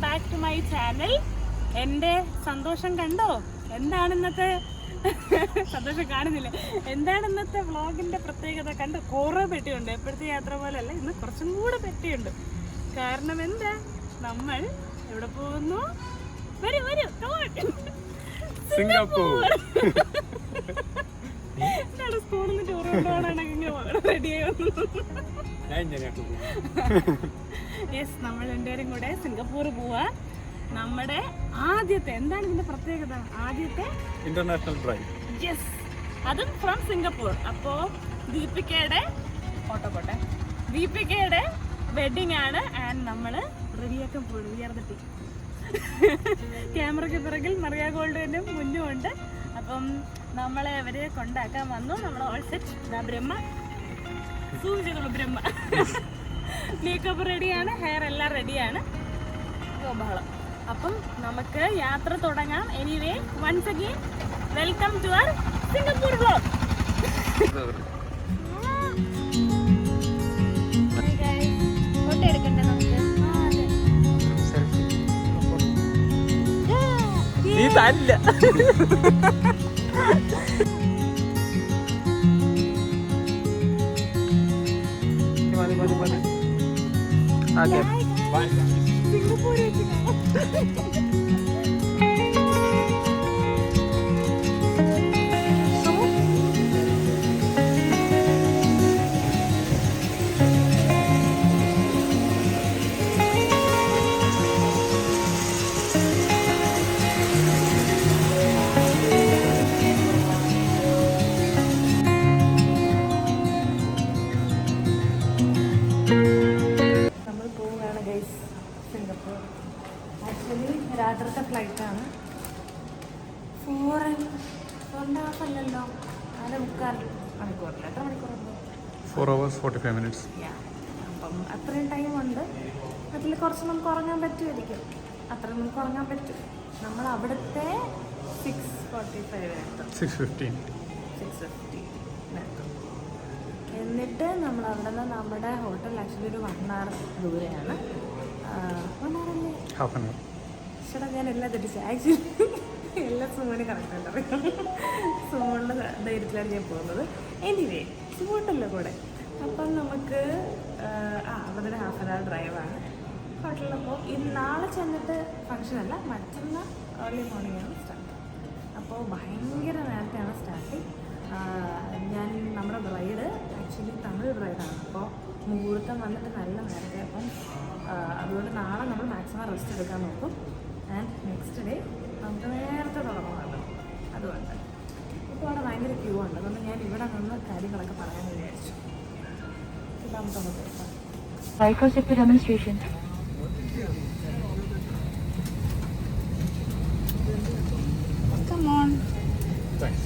Back to my channel. എൻ്റെ സന്തോഷം കണ്ടോ? എന്താണ് ഇന്നത്തെ സന്തോഷം കാണുന്നില്ല. എന്താണ് ഇന്നത്തെ വ്ളോഗിൻ്റെ പ്രത്യേകത കണ്ടോ? കുറേ പെട്ടിയുണ്ട്. എപ്പോഴത്തെ യാത്ര പോലെയല്ല, ഇന്ന് കുറച്ചും കൂടെ പെട്ടിയുണ്ട്. കാരണം എന്താ, നമ്മൾ എവിടെ പോകുന്നു? വരൂ വരൂ, സിംഗപ്പൂർ. സ്കൂളിൽ നിന്ന് ടൂർ കൊണ്ടുപോകണമെങ്കിൽ റെഡിയായി വന്നു. യെസ്, നമ്മൾ രണ്ടുപേരും കൂടെ സിംഗപ്പൂർ പോവാ. നമ്മുടെ ആദ്യത്തെ, എന്താണ് ഇതിന്റെ പ്രത്യേകത, ആദ്യത്തെ ഇന്റർനാഷണൽ ഡ്രൈവ്. യെസ്, അതും ഫ്രം സിംഗപ്പൂർ. അപ്പോൾ ദീപികയുടെ ദീപികയുടെ വെഡിങ് ആണ്. ആൻഡ് നമ്മൾ റെഡിയാക്കാൻ പോകും. വിയർന്നിട്ട് ക്യാമറയ്ക്ക് പിറകിൽ മറിയ ഗോൾഡിനും മുന്നും ഉണ്ട്. അപ്പം നമ്മളെ അവരെ കൊണ്ടാക്കാൻ വന്നു. നമ്മൾ ഓൾ സെറ്റ്. ബ്രഹ്മ സൂം ചെയ്തോളൂ. ബ്രഹ്മ മേക്കപ്പ് റെഡിയാണ്, ഹെയർ എല്ലാം റെഡിയാണ്. ബഹളം. അപ്പം നമുക്ക് യാത്ര തുടങ്ങാം. Anyway, once again welcome to our Singapore vlog. Photo എടുക്കണ്ടേ നമുക്ക്? നീ തല്ല. സിംഗപ്പൂർ ആക്ച്വലി രാത്രിത്തെ ഫ്ലൈറ്റാണ്. 4.5 അല്ലല്ലോ, 4.25 മണിക്കൂറില്ല. എത്ര മണിക്കൂറുണ്ട്? 4 hours 45 minutes. അപ്പം അത്രയും ടൈമുണ്ട്. അതിൽ കുറച്ച് നമുക്ക് ഉറങ്ങാൻ പറ്റുമായിരിക്കും. അത്രയും നമുക്ക് ഉറങ്ങാൻ പറ്റും. നമ്മൾ അവിടുത്തെ 6:45 6:15 എന്നിട്ട് നമ്മൾ അവിടെ നിന്ന് നമ്മുടെ ഹോട്ടൽ ആക്ച്വലി ഒരു 1 hour ദൂരെയാണ്. 1 hour അല്ലേ? Half an hour. ചേട്ടാ, ഞാൻ എല്ലാം തെറ്റിച്ചു. ആക്ച്വലി എല്ലാം സുമോന് കറക്റ്റായിട്ട് അറിയാം. സുമോണിൻ്റെ ധൈര്യത്തിലാണ് ഞാൻ പോകുന്നത്. എനിവേ, സുമോട്ടല്ലോ കൂടെ. അപ്പം നമുക്ക് അവിടെ ഒരു 1/2 hour ഡ്രൈവാണ് ഹോട്ടലിലപ്പോൾ. നാളെ ചെന്നിട്ട് ഫംഗ്ഷനല്ല, മറ്റന്നാൾ ഏർലി മോർണിംഗാണ് സ്റ്റാർട്ട്. അപ്പോൾ ഭയങ്കര നേരത്തെയാണ് സ്റ്റാർട്ടിങ്. ഞാൻ നമ്മുടെ ബ്രൈഡ് ആക്ച്വലി തമിഴ് ബ്രൈഡാണ്. അപ്പോൾ മുഹൂർത്തം വന്നിട്ട് നല്ല നേരത്തെ. അപ്പം അതുകൊണ്ട് നാളെ നമ്മൾ മാക്സിമം റെസ്റ്റ് എടുക്കാൻ നോക്കും. ആൻഡ് നെക്സ്റ്റ് ഡേ നമുക്ക് നേരത്തെ തുടങ്ങുന്നുണ്ട്. അതുകൊണ്ട് ഇപ്പോൾ അവിടെ ഭയങ്കര ക്യൂ ഉണ്ട്. അതുകൊണ്ട് ഞാൻ ഇവിടെ നിന്ന് കാര്യങ്ങളൊക്കെ പറയാൻ വിചാരിച്ചു. ഇതാമത്തെ hotel demonstration. Come on. Thanks.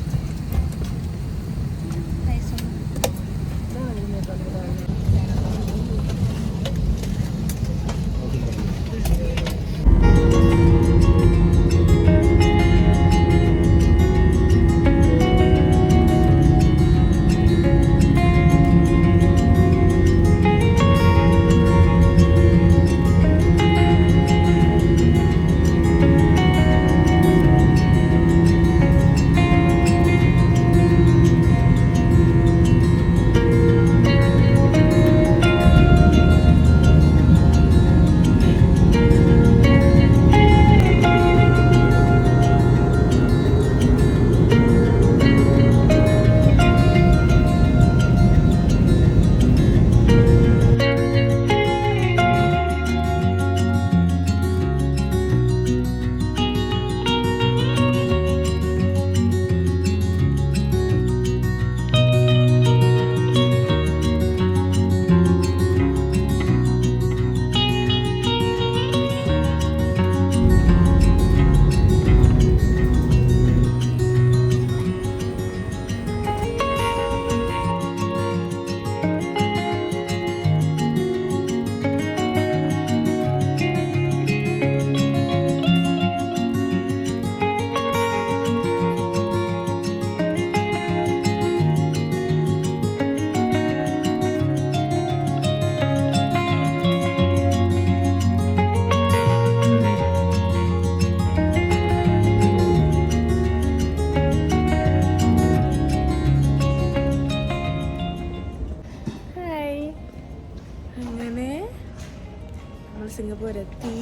നമ്മൾ സിംഗപ്പൂർ എത്തി.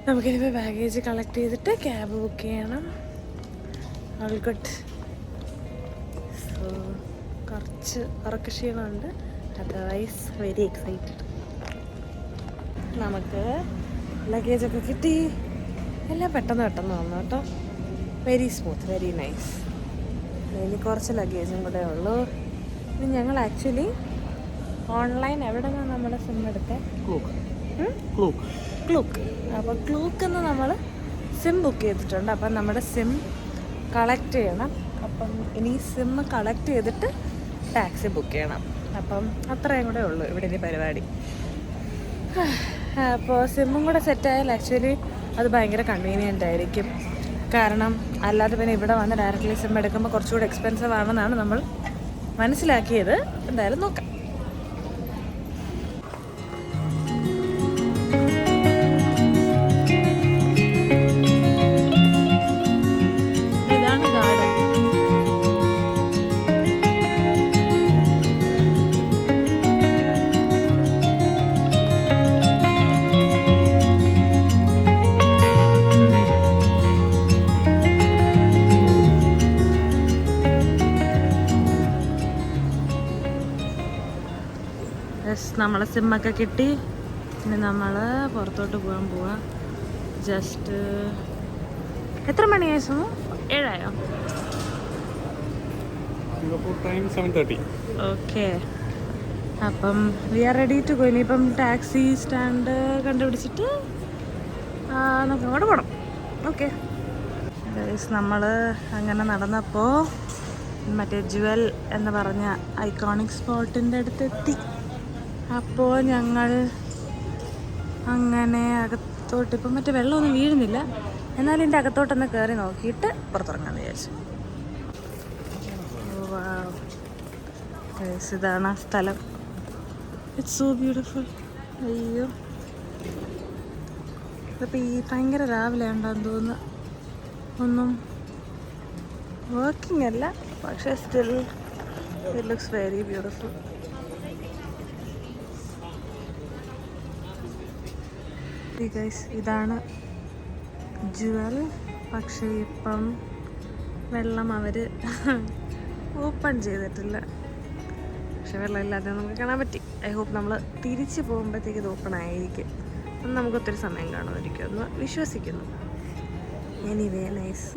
നമുക്കിനിപ്പോൾ ബാഗേജ് കളക്ട് ചെയ്തിട്ട് ക്യാബ് ബുക്ക് ചെയ്യണം. All good. സോ കുറച്ച് ഉറക്കക്ഷീണമുണ്ട്, അതർവൈസ് വെരി എക്സൈറ്റഡ്. നമുക്ക് ലഗേജൊക്കെ കിട്ടി. എല്ലാം പെട്ടെന്ന് വന്നു കേട്ടോ. Very smooth, very nice. ഇനി കുറച്ച് ലഗേജും കൂടെ ഉള്ളൂ. ഇനി ഞങ്ങൾ ആക്ച്വലി ഓൺലൈൻ എവിടെ നിന്നാണ് നമ്മുടെ സിം എടുത്തത്? ക്ലൂക്ക്. അപ്പോൾ ക്ലൂക്കിൽ നിന്ന് നമ്മൾ സിം ബുക്ക് ചെയ്തിട്ടുണ്ട്. അപ്പം നമ്മുടെ സിം കളക്ട് ചെയ്യണം. അപ്പം ഇനി സിം കളക്ട് ചെയ്തിട്ട് ടാക്സി ബുക്ക് ചെയ്യണം. അപ്പം അത്രയും കൂടെ ഉള്ളൂ ഇവിടെ ഇനി പരിപാടി. അപ്പോൾ സിമ്മും കൂടെ സെറ്റായാൽ ആക്ച്വലി അത് ഭയങ്കര കൺവീനിയൻ്റ് ആയിരിക്കും. കാരണം അല്ലാതെ പിന്നെ ഇവിടെ വന്ന് ഡയറക്റ്റ്ലി സിം എടുക്കുമ്പോൾ കുറച്ചുകൂടി എക്സ്പെൻസീവ് ആണെന്നാണ് നമ്മൾ മനസ്സിലാക്കിയത്. എന്തായാലും നോക്കാം. നമ്മളെ സിമ്മൊക്കെ കിട്ടി. ഇനി നമ്മൾ പുറത്തോട്ട് പോകാൻ പോവാ. ജസ്റ്റ് എത്ര മണിയായി? 7 സിംഗപ്പൂർ ടൈം 7:30. ഓക്കെ. അപ്പം we are ready to go. ഇനിയിപ്പം ടാക്സി സ്റ്റാൻഡ് കണ്ടുപിടിച്ചിട്ട് നമുക്ക് അങ്ങോട്ട് പോകണം. ഓക്കെ. നമ്മൾ അങ്ങനെ നടന്നപ്പോൾ മറ്റേ ജുവൽ എന്ന് പറഞ്ഞ ഐക്കോണിക് സ്പോട്ടിൻ്റെ അടുത്തെത്തി. അപ്പോൾ ഞങ്ങൾ അങ്ങനെ അകത്തോട്ട്, ഇപ്പം മറ്റേ വെള്ളമൊന്നും വീഴുന്നില്ല, എന്നാലും ഇതിൻ്റെ അകത്തോട്ടൊന്ന് കയറി നോക്കിയിട്ട് പുറത്തിറങ്ങാമെന്ന് വിചാരിച്ചു. ഇതാണ് ആ സ്ഥലം. It's so beautiful. അയ്യോ, ഇതിപ്പോൾ ഈ ഭയങ്കര രാവിലെ ഉണ്ടാകും തോന്നുന്നു. ഒന്നും വർക്കിംഗ് അല്ല, പക്ഷേ still it looks very beautiful. ഇതാണ് ജുവൽ. പക്ഷേ ഇപ്പം വെള്ളം അവർ ഓപ്പൺ ചെയ്തിട്ടില്ല. പക്ഷെ വെള്ളമില്ലാതെ നമുക്ക് കാണാൻ പറ്റി. ഐ ഹോപ്പ് നമ്മൾ തിരിച്ച് പോകുമ്പോഴത്തേക്ക് ഇത് ഓപ്പൺ ആയിരിക്കും. നമുക്ക് ഒത്തിരി സമയം കാണുമായിരിക്കും എന്ന് വിശ്വസിക്കുന്നു. Anyway nice.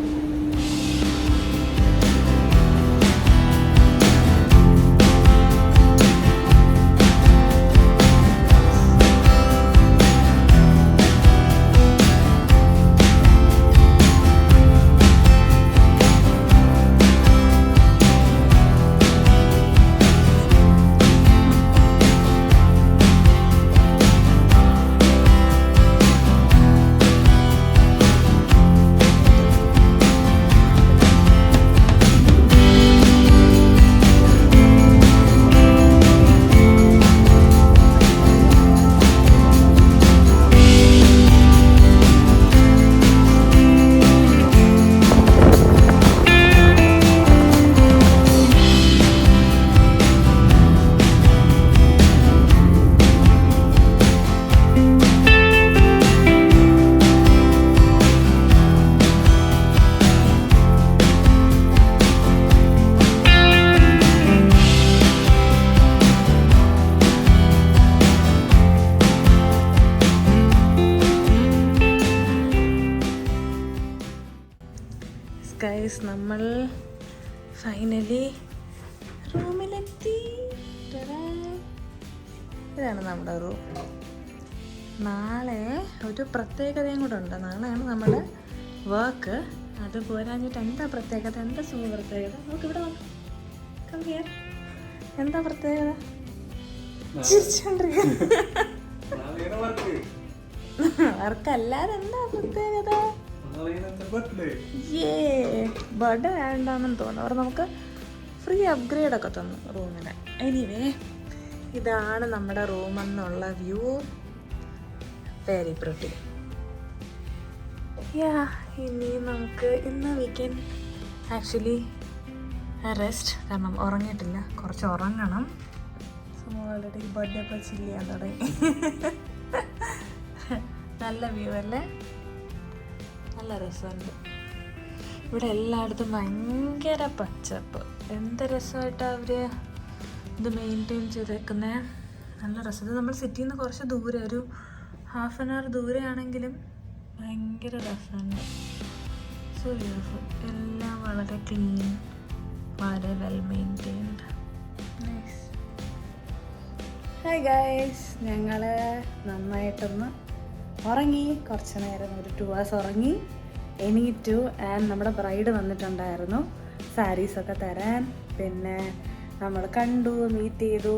ഗൈസ്, നമ്മൾ ഫൈനലി റൂമിലെത്തി. ഇതാണ് നമ്മുടെ റൂം. നാളെ ഒരു പ്രത്യേകതയും കൂടെ ഉണ്ട്. നാളെയാണ് നമ്മുടെ വർക്ക്. അത് പോരാഞ്ഞിട്ട് എന്താ പ്രത്യേകത? എന്താ സുഖ പ്രത്യേകത? നമുക്കിവിടെ നോക്കാം. എന്താ പ്രത്യേകത? വർക്കല്ലാതെ എന്താ പ്രത്യേകത? ബർത്ത്ഡേ വേണ്ടാണെന്ന് തോന്നുന്നു. അവർ നമുക്ക് ഫ്രീ അപ്ഗ്രേഡ് ഒക്കെ തന്നു റൂമിന്. എനിവേ, ഇതാണ് നമ്മുടെ റൂമെന്നുള്ള വ്യൂ. Very pretty. ഇനി നമുക്ക് ഇന്ന് വീക്കെൻഡ് ആക്ച്വലി റെസ്റ്റ്. കാരണം ഉറങ്ങിയിട്ടില്ല, കുറച്ച് ഉറങ്ങണം. ഓൾറെഡി ബർത്ത്ഡേ ഇപ്പോൾ ചില്ല് ചെയ്യാൻ തുടങ്ങി. നല്ല വ്യൂ അല്ലേ, നല്ല രസമുണ്ട്. ഇവിടെ എല്ലായിടത്തും ഭയങ്കര പച്ചപ്പ്. എന്ത് രസമായിട്ടാണ് അവർ ഇത് മെയിൻറ്റെയിൻ ചെയ്തേക്കുന്നത്. നല്ല രസം. ഇത് നമ്മൾ സിറ്റിയിൽ നിന്ന് കുറച്ച് ദൂരെ, ഒരു ഹാഫ് ആൻ അവർ ദൂരെയാണെങ്കിലും ഭയങ്കര രസമുണ്ട്. So beautiful. എല്ലാം വളരെ ക്ലീൻ, വളരെ well maintained. Nice. Hi guys, ഞങ്ങൾ നന്നായിട്ടൊന്ന് ഉറങ്ങി. കുറച്ച് നേരം ഒരു 2 hours ഉറങ്ങി, എണീറ്റു. ആൻഡ് നമ്മുടെ ബ്രൈഡ് വന്നിട്ടുണ്ടായിരുന്നു സാരീസൊക്കെ തരാൻ. പിന്നെ നമ്മൾ കണ്ടു, മീറ്റ് ചെയ്തു,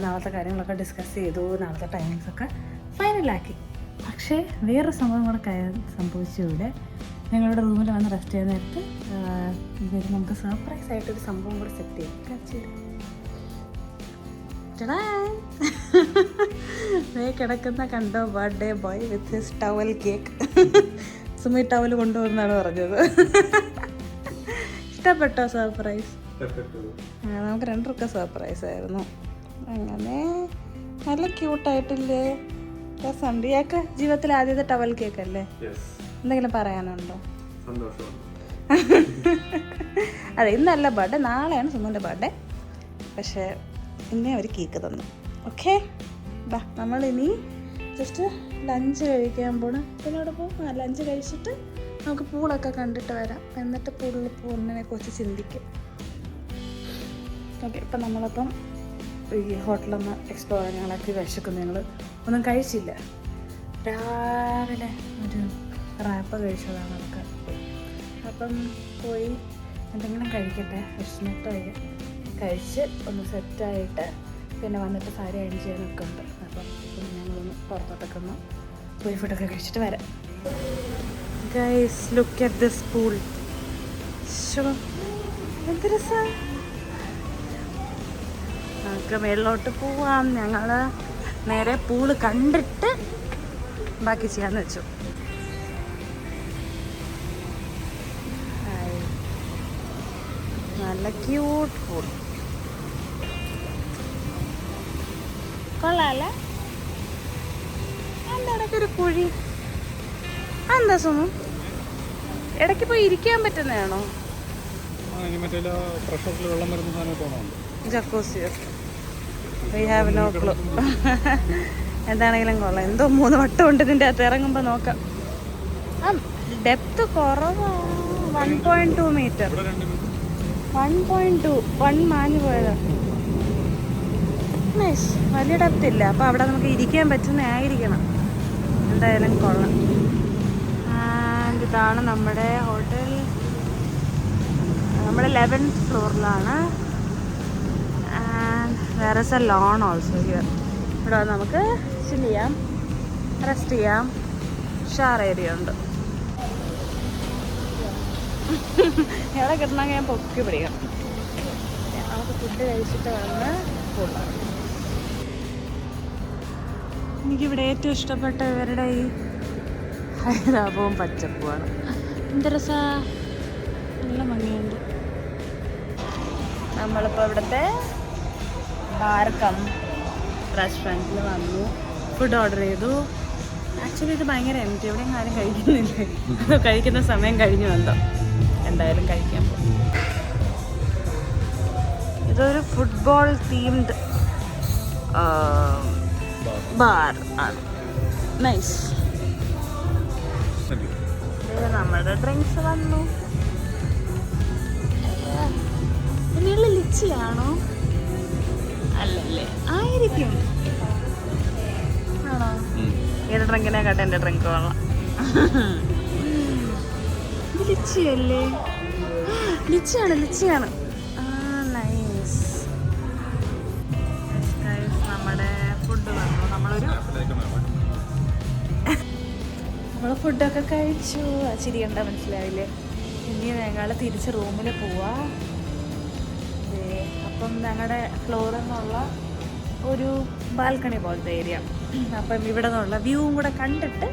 നാളത്തെ കാര്യങ്ങളൊക്കെ ഡിസ്കസ് ചെയ്തു, നാളത്തെ ടൈമിങ്സൊക്കെ ഫൈനലാക്കി. പക്ഷേ വേറൊരു സംഭവം കൂടെ സംഭവിച്ചു. ഇവിടെ ഞങ്ങളുടെ റൂമിൽ വന്ന് റെസ്റ്റ് ചെയ്യാൻ നേരത്ത് ഇവർ നമുക്ക് സർപ്രൈസ് ആയിട്ടൊരു സംഭവം കൂടെ സെറ്റ് ചെയ്യും. കിടക്കുന്ന കണ്ടോ, birthday boy with his towel cake. Sumi towel കൊണ്ടുവന്നാണ് പറഞ്ഞത്. ഇഷ്ടപ്പെട്ടോ സർപ്രൈസ്? നമുക്ക് രണ്ടൊക്കെ സർപ്രൈസ് ആയിരുന്നു. അങ്ങനെ നല്ല ക്യൂട്ടായിട്ടില്ലേ, രസമുണ്ട്. ഇയാൾക്ക് ജീവിതത്തിൽ ആദ്യത്തെ ടവൽ കേക്ക് അല്ലേ? എന്തെങ്കിലും പറയാനുണ്ടോ? അതെ, ഇന്നല്ല ബർത്ത്ഡേ, നാളെയാണ് സുമൻ്റെ ബർത്ത്ഡേ. പക്ഷേ ഇന്നേ ഒരു കേക്ക് തന്നു. ഓക്കെ, ബാ. നമ്മളിനി ജസ്റ്റ് ലഞ്ച് കഴിക്കാൻ പോണം. പിന്നെ അവിടെ പോകും. ലഞ്ച് കഴിച്ചിട്ട് നമുക്ക് പൂളൊക്കെ കണ്ടിട്ട് വരാം. എന്നിട്ട് പൂളിൽ പോകുന്നതിനെ കുറിച്ച് ചിന്തിക്കും. ഓക്കെ, ഇപ്പം നമ്മളപ്പം ഈ ഹോട്ടലൊന്ന് എക്സ്പ്ലോർ ചെയ്യാൻ ഞങ്ങളാക്കി വിശക്കുന്നു. ഞങ്ങൾ ഒന്നും കഴിച്ചില്ല. രാവിലെ ഒരു റാപ്പ് കഴിച്ചതാണ് നമുക്ക്. അപ്പം പോയി എന്തെങ്കിലും കഴിക്കട്ടെ, വിശന്നിട്ട് കഴിച്ച് ഒന്ന് സെറ്റായിട്ട് പിന്നെ വന്നിട്ട് സാരി അയൺ ചെയ്യാനൊക്കെ ഉണ്ട്. അപ്പം ഞങ്ങളൊന്ന് പുറത്തോട്ടൊക്കെ ഒന്ന് പോയി ഫുഡൊക്കെ കഴിച്ചിട്ട് വരാം. Guys, look at this pool. എന്ത് രസമാണ്. നമുക്ക് മേളിലോട്ട് പോവാം. ഞങ്ങൾ നേരെ പൂള് കണ്ടിട്ട് ബാക്കി ചെയ്യാന്ന് വെച്ചു. നല്ല ക്യൂട്ട് പൂൾ, കൊള്ളാല്ല. എന്താ ഇടയ്ക്കൊരു കുഴി? എന്താ സുമു, ഇടയ്ക്ക് പോയി ഇരിക്കാൻ പറ്റുന്നതാണോ? ജക്കൂസിയോ? We have no clue. എന്താണെങ്കിലും കൊള്ളാം. എന്തോ 3 വട്ടം ഉണ്ട് ഇതിൻ്റെ അകത്ത്. ഇറങ്ങുമ്പോൾ നോക്കാം. ആ ഡെപ്ത് കുറവാണ്. 1.2 മീറ്റർ. 1.2 1 മാഞ്ഞു പോയതാണ്. നൈസ്. വലിയ ഡെപ്ത് ഇല്ല. അപ്പോൾ അവിടെ നമുക്ക് ഇരിക്കാൻ പറ്റുന്ന ആയിരിക്കണം. എന്തായാലും കൊള്ളാം. ആൻഡ് ഇതാണ് നമ്മുടെ ഹോട്ടൽ. നമ്മുടെ 11th ഫ്ലോറിലാണ്. And where is a lawn also here. ഇവിടെ നമുക്ക് ചിൽ ചെയ്യാം, റെസ്റ്റ് ചെയ്യാം. ഷവർ ഏരിയ ഉണ്ട്. എവിടെ കിട്ടണമെങ്കിൽ ഞാൻ പൊക്കി പിടിക്കാം. നമുക്ക് ഫുഡ് കഴിച്ചിട്ട് വന്ന് പോകാം. എനിക്കിവിടെ ഏറ്റവും ഇഷ്ടപ്പെട്ട ഇവരുടെ ഈ ഹരിതാപവും പച്ചപ്പുമാണ്. എന്ത് രസമാണ്, നല്ല ഭംഗിയുണ്ട്. നമ്മളിപ്പോൾ ഇവിടുത്തെ ബാർക്കം റെസ്റ്റോറൻറ്റിൽ വന്നു, ഫുഡ് ഓർഡർ ചെയ്തു. ആക്ച്വലി ഇത് ഭയങ്കര എംറ്റി, എവിടെയും ആരും കഴിക്കുന്നില്ലേ. അതോ കഴിക്കുന്ന സമയം കഴിഞ്ഞു വന്നോ? എന്തായാലും കഴിക്കാൻ പോകും. ഇതൊരു ഫുട്ബോൾ തീംഡ് ബാർ ആണ്. നൈസ്. നമ്മുടെ ഡ്രിങ്ക്സ് വന്നു. പിന്നെയുള്ള ലിച്ചിയാണോ? അല്ലല്ലേ, ആയിരിക്കും. ആണോ? ഏത് ഡ്രിങ്കിനെ കേട്ടെ എൻ്റെ ഡ്രിങ്ക് കൊള്ളാം. ഇത് ലിച്ചിയല്ലേ? ലിച്ചിയാണ്. ആ നൈസ്. നമ്മുടെ ഫുഡ് വന്നു. നമ്മൾ ഫുഡൊക്കെ കഴിച്ചു. ചിരി കണ്ടാൽ മനസ്സിലാവില്ലേ. ഇനി ഞങ്ങൾ തിരിച്ച് റൂമിൽ പോവാ. അപ്പം ഞങ്ങളുടെ ഫ്ലോറിൽ നിന്നുള്ള ഒരു ബാൽക്കണി പോലത്തെ ഏരിയ. അപ്പം ഇവിടെ നിന്നുള്ള വ്യൂവും കൂടെ കണ്ടിട്ട്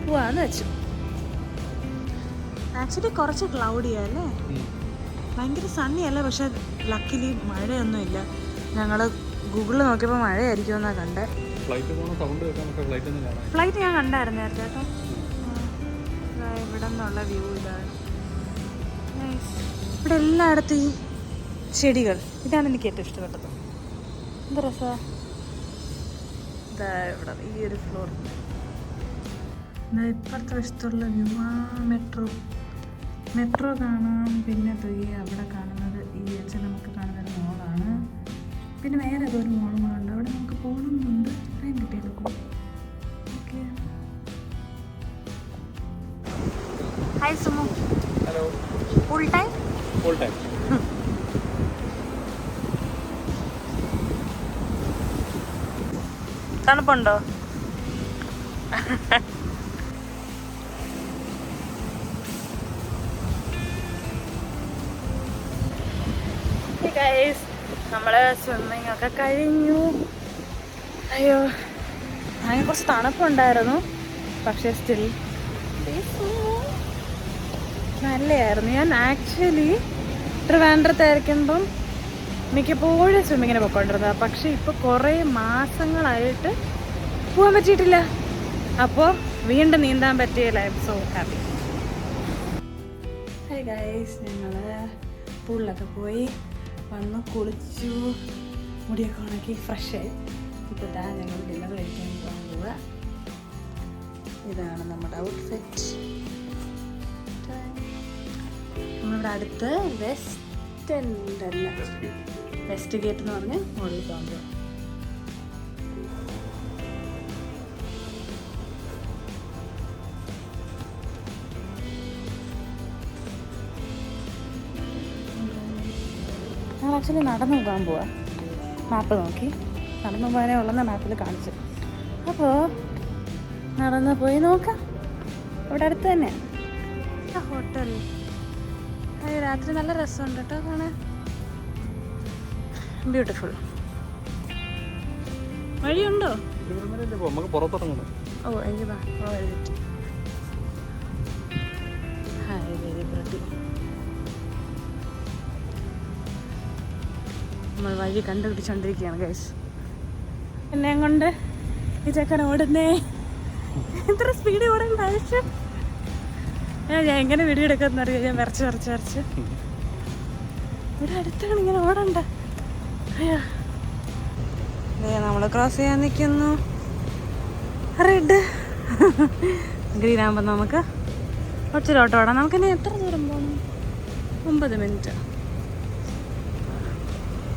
പോവാന്ന് വെച്ചു. ആക്ച്വലി കുറച്ച് ക്ലൗഡിയല്ലേ, ഭയങ്കര സണ്ണി അല്ല. പക്ഷെ ലക്കിലി മഴയൊന്നുമില്ല. ഞങ്ങൾ ഗൂഗിളിൽ നോക്കിയപ്പോൾ മഴയായിരിക്കുമെന്നാണ് കണ്ടത്. ഫ്ലൈറ്റ് പോകുന്ന സൗണ്ട് കേൾക്കാൻ നമുക്ക് ഫ്ലൈറ്റ് ഒന്നും കാണാം. ഫ്ലൈറ്റ് ഞാൻ കണ്ടായിരുന്നു നേരത്തെ കേട്ടോ. ഇവിടെ നിന്നുള്ള വ്യൂ ഇതാണ്. ഇവിടെ എല്ലായിടത്തും ഈ ചെടികൾ, ഇതാണ് എനിക്ക് ഏറ്റവും ഇഷ്ടപ്പെട്ടത്. എന്താ രസമാണ്. ഇതാ ഇവിടെ ഈ ഒരു ഫ്ലോർ, ഇപ്പുറത്തെ വശത്തുള്ള വ്യൂ. മെട്രോ കാണാം. പിന്നെ അവിടെ കാണുന്നത് ഈ വെച്ച് നമുക്ക് കാണുന്നൊരു മോളാണ്. പിന്നെ വേറെ ഏതൊരു മോളും കൂടെ ഉണ്ട്. അവിടെ നമുക്ക് പോകണമെന്നുണ്ട്. ടൈം കിട്ടിയെടുക്കും. Okay. Hi Sumu. Hello. Full time? Full time. തണുപ്പുണ്ടോ? നമ്മള് സ്വിമ്മിങ് ഒക്കെ കഴിഞ്ഞു. അയ്യോ, അതിന് കുറച്ച് തണുപ്പുണ്ടായിരുന്നു, പക്ഷേ സ്റ്റിൽ നല്ലതായിരുന്നു. ഞാൻ ആക്ച്വലി ട്രിവാൻഡ്രത്തായിരിക്കുമ്പം മിക്കപ്പോഴും സ്വിമ്മിങ്ങിന് പോയിക്കൊണ്ടിരുന്നത്. പക്ഷെ ഇപ്പോൾ കുറേ മാസങ്ങളായിട്ട് പോകാൻ പറ്റിയിട്ടില്ല. അപ്പോൾ വീണ്ടും നീന്താൻ പറ്റിയില്ല. I M so happy. High guys, ഞങ്ങൾ പൂളിലൊക്കെ പോയി വന്ന് കുളിച്ചു, മുടിയൊക്കെ ഉണക്കി ഫ്രഷായി. ഇപ്പോൾ ഞങ്ങൾ ഡിന്നർ കഴിക്കാൻ പോകാൻ പോവുക. ഇതാണ് നമ്മുടെ ഔട്ട്ഫിറ്റ്. നമ്മളിവിടെ അടുത്ത് വെസ്റ്റ് ഗേറ്റ് എന്ന് പറഞ്ഞ് മുകളിൽ പോകാൻ പോകും. ഞങ്ങൾ ആക്ച്വലി നടന്നു പോകാൻ പോവാ. മാപ്പ് നോക്കി നടന്നു പോകാനേ ഉള്ളെന്ന മാപ്പിൽ കാണിച്ചു. അപ്പോൾ നടന്ന് പോയി നോക്കാം. ഇവിടെ അടുത്ത് തന്നെ ഹോട്ടൽ. രാത്രി നല്ല രസമുണ്ട് കേട്ടോ കാണാൻ. ബ്യൂട്ടിഫുൾ. വഴിയുണ്ടോ? നമുക്ക് പുറത്തിറങ്ങണം. ഓ എനിക്ക് വഴി കിട്ടി. Hi, very beauty. നമ്മൾ വഴി കണ്ടുപിടിച്ചോണ്ടിരിക്കുകയാണ് ഗൈസ്. എന്നെ കൊണ്ട് ഈ ചക്കൻ ഓടുന്നേ. ഇത്ര സ്പീഡ് ഓടേണ്ട ആവശ്യം. ഞാൻ എങ്ങനെ വീഡിയോ എടുക്കാമെന്ന് അറിയാം. ഞാൻ വരച്ച് ഇവിടെ അടുത്താണ് ഇങ്ങനെ ഓടണ്ട. അയ്യോ, നമ്മൾ ക്രോസ് ചെയ്യാൻ നിൽക്കുന്നു. റെഡ് ഗ്രീൻ ആകുമ്പോൾ നമുക്ക് ഒത്തിരി ഓട്ടോ ഓടാം. നമുക്കിനി എത്ര ദൂരം പോകണം? 9 മിനിറ്റ്.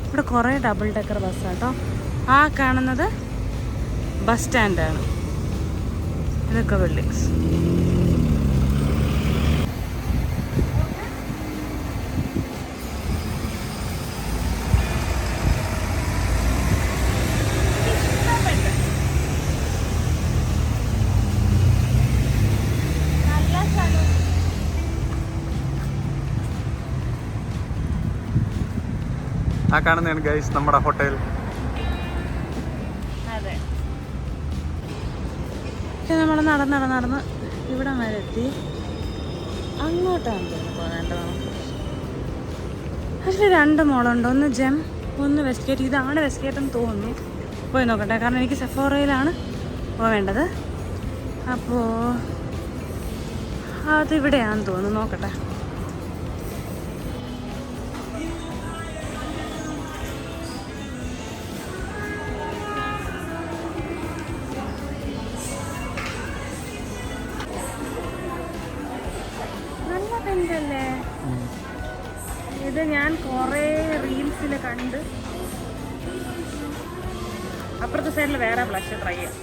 ഇവിടെ കുറേ ഡബിൾ ഡെക്കർ ബസ്സാട്ടോ. ആ കാണുന്നത് ബസ് സ്റ്റാൻഡാണ്. ഇതൊക്കെ ബിൽഡിങ്സ്. ആ കാണുന്നതാണ് ഗൈസ് നമ്മുടെ ഹോട്ടൽ. അതെ, നമ്മൾ നടന്ന് ഇവിടെ വരെ എത്തി. അങ്ങോട്ടാണ് തോന്നുന്നു പോകേണ്ടത് നമുക്ക്. അതിൽ 2 മോളുണ്ട്. ഒന്ന് ജെം, ഒന്ന് വെസ്റ്റ് ഗേറ്റ്. ഇതാണ് വെസ്റ്റ് ഗേറ്റ് എന്ന് തോന്നുന്നു. പോയി നോക്കട്ടെ, കാരണം എനിക്ക് സെഫോറയിലാണ് പോവേണ്ടത്. അപ്പോൾ അതിവിടെയാണെന്ന് തോന്നുന്നു. നോക്കട്ടെ. നല്ല പെൻറ്റല്ലേ ഇത്? ഞാൻ കുറേ റീൽസിൽ കണ്ട്. അപ്പുറത്തെ സൈഡിൽ വേറെ ബ്ലഷ് ട്രൈ ചെയ്യാം.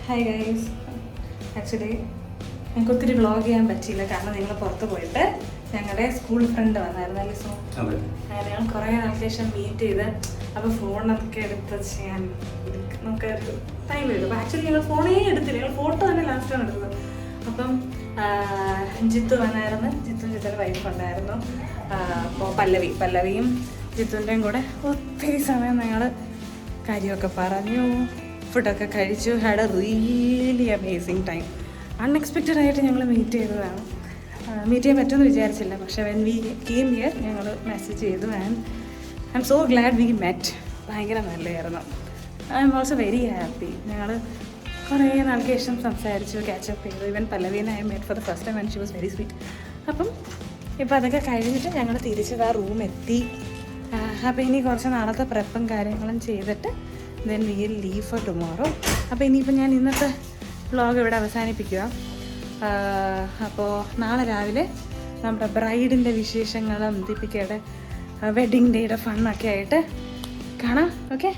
ഹായ് ഗൈസ്, ആക്ച്വലി ഞങ്ങൾക്ക് ഒത്തിരി വ്ളോഗ് ചെയ്യാൻ പറ്റിയില്ല, കാരണം നിങ്ങൾ പുറത്ത് പോയിട്ട് ഞങ്ങളുടെ സ്കൂൾ ഫ്രണ്ട് വന്നായിരുന്നു അല്ലേ സോ. അങ്ങനെ ഞങ്ങൾ കുറേ നാൾക്ക് ശേഷം മീറ്റ് ചെയ്ത്. അപ്പോൾ ഫോണൊക്കെ എടുത്ത് ചെയ്യാൻ നമുക്ക് ടൈം എടുക്കും. അപ്പോൾ ആക്ച്വലി ഞങ്ങൾ ഫോണേ എടുത്തില്ല, ഞങ്ങൾ ഫോട്ടോ തന്നെ ലാസ്റ്റാണ് എടുത്തത്. അപ്പം ജിത്തു വന്നായിരുന്നു. ജിത്തുവിൻ്റെ വൈഫ് ഉണ്ടായിരുന്നു. അപ്പോൾ പല്ലവിയും ജിത്തുവിൻ്റെയും കൂടെ ഒത്തിരി സമയം ഞങ്ങൾ കാര്യമൊക്കെ പറഞ്ഞു, ഫുഡൊക്കെ കഴിച്ചു. Had a really amazing time. Unexpected ആയിട്ട് ഞങ്ങൾ മീറ്റ് ചെയ്തതാണ്. മീറ്റ് ചെയ്യാൻ പറ്റുമെന്ന് വിചാരിച്ചില്ല, പക്ഷേ വെൻ വി കെയിം ഹിയർ ഞങ്ങൾ മെസ്സേജ് ചെയ്തു. And I'm so glad we met. ഭയങ്കര നല്ലതായിരുന്നു. I'm also very happy. ഞങ്ങൾ കുറേ നാൾക്ക് ശേഷം സംസാരിച്ചു, ക്യാച്ചപ്പ് ചെയ്തു. ഇവൻ പല്ലവീനെ I met for the first time and she was very sweet. അപ്പം ഇപ്പം അതൊക്കെ കഴിഞ്ഞിട്ട് ഞങ്ങൾ തിരിച്ചത് ആ റൂം എത്തി. അപ്പോൾ ഇനി കുറച്ച് നാളത്തെ പ്രെപ്പും കാര്യങ്ങളും ചെയ്തിട്ട് then we will leave four tomorrow. അപ്പോൾ ഇനിയിപ്പോൾ ഞാൻ ഇന്നത്തെ വ്ളോഗ് ഇവിടെ അവസാനിപ്പിക്കുക. അപ്പോൾ നാളെ രാവിലെ നമ്മുടെ ബ്രൈഡിൻ്റെ വിശേഷങ്ങളും ദീപികയുടെ വെഡ്ഡിങ് ഡേയുടെ ഫണ്ണൊക്കെ ആയിട്ട് കാണാം. ഓക്കെ.